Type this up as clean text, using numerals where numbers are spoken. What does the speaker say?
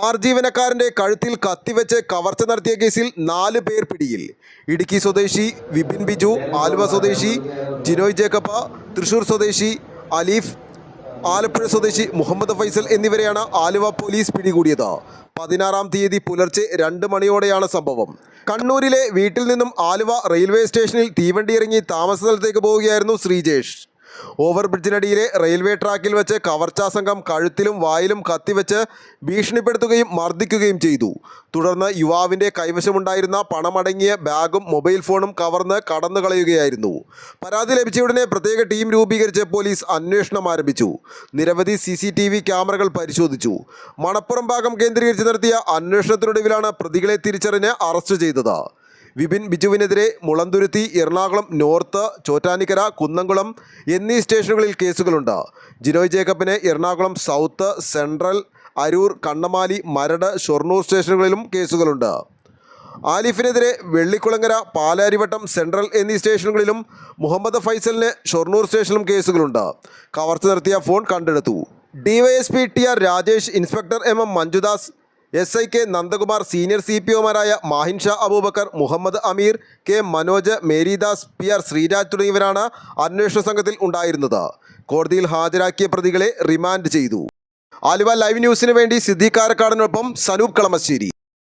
Bar ജീവനക്കാരന്റെ കഴുത്തിൽ കത്തിവെച്ച് കവർച്ച നടത്തിയ കേസിൽ 4 പേർ പിടിയിൽ. ഇടുക്കി സ്വദേശി വിപിൻ ബിജു, ആലുവ സ്വദേശി ജിനോയ് ജേക്കബ്, തൃശൂർ സ്വദേശി അലീഫ്, ആലപ്പുഴ സ്വദേശി മുഹമ്മദ് ഫൈസൽ എന്നിവരെയാണ് ആലുവ പോലീസ് പിടികൂടിയത്. 16-ാം തീയതി പുലർച്ചെ 2 മണിയോടെയാണ് സംഭവം. കണ്ണൂരിലെ വീട്ടിൽ നിന്നും ആലുവ റെയിൽവേ സ്റ്റേഷനിൽ തീവണ്ടി ഇറങ്ങി താമസ സ്ഥലത്തേക്ക് പോവുകയായിരുന്നു ശ്രീജേഷ്. ഓവർബ്രിഡ്ജിനടിയിലെ റെയിൽവേ ട്രാക്കിൽ വെച്ച് കവർച്ചാ സംഘം കഴുത്തിലും വായിലും കത്തിവെച്ച് ഭീഷണിപ്പെടുത്തുകയും മർദ്ദിക്കുകയും ചെയ്തു. തുടർന്ന് യുവാവിൻ്റെ കൈവശമുണ്ടായിരുന്ന പണമടങ്ങിയ ബാഗും മൊബൈൽ ഫോണും കവർന്ന് കടന്നു കളയുകയായിരുന്നു. പരാതി ലഭിച്ചയുടനെ പ്രത്യേക ടീം രൂപീകരിച്ച് പോലീസ് അന്വേഷണം ആരംഭിച്ചു. നിരവധി CCTV ക്യാമറകൾ പരിശോധിച്ചു. മണപ്പുറം ഭാഗം കേന്ദ്രീകരിച്ച് നടത്തിയ അന്വേഷണത്തിനൊടുവിലാണ് പ്രതികളെ തിരിച്ചറിഞ്ഞ് അറസ്റ്റ് ചെയ്തത്. വിപിൻ ബിജുവിനെതിരെ മുളന്തുരുത്തി, എറണാകുളം നോർത്ത്, ചോറ്റാനിക്കര, കുന്നംകുളം എന്നീ സ്റ്റേഷനുകളിൽ കേസുകളുണ്ട്. ജിനോയ് ജേക്കബിന് എറണാകുളം സൗത്ത്, സെൻട്രൽ, അരൂർ, കണ്ണമാലി, മരട്, ഷൊർണൂർ സ്റ്റേഷനുകളിലും കേസുകളുണ്ട്. ആലിഫിനെതിരെ വെള്ളിക്കുളങ്ങര, പാലാരിവട്ടം, സെൻട്രൽ എന്നീ സ്റ്റേഷനുകളിലും മുഹമ്മദ് ഫൈസലിന് ഷൊർണൂർ സ്റ്റേഷനിലും കേസുകളുണ്ട്. കവർച്ച നടത്തിയ ഫോൺ കണ്ടെടുത്തു. DYSP TR Rajesh, inspector MM Manjudas, SIK Nandakumar, senior CPOമാരായ മാഹിൻ ഷാ അബൂബക്കർ, മുഹമ്മദ് അമീർ, K മനോജ്, മേരിദാസ്, PR ശ്രീരാജ് തുടങ്ങിയവരാണ് അന്വേഷണ സംഘത്തിൽ ഉണ്ടായിരുന്നത്. കോടതിയിൽ ഹാജരാക്കിയ പ്രതികളെ റിമാൻഡ് ചെയ്തു. ആലുവ ലൈവ് ന്യൂസിന് വേണ്ടി സിദ്ദീഖ് കാരക്കാടിനൊപ്പം സനൂപ് കളമശ്ശേരി.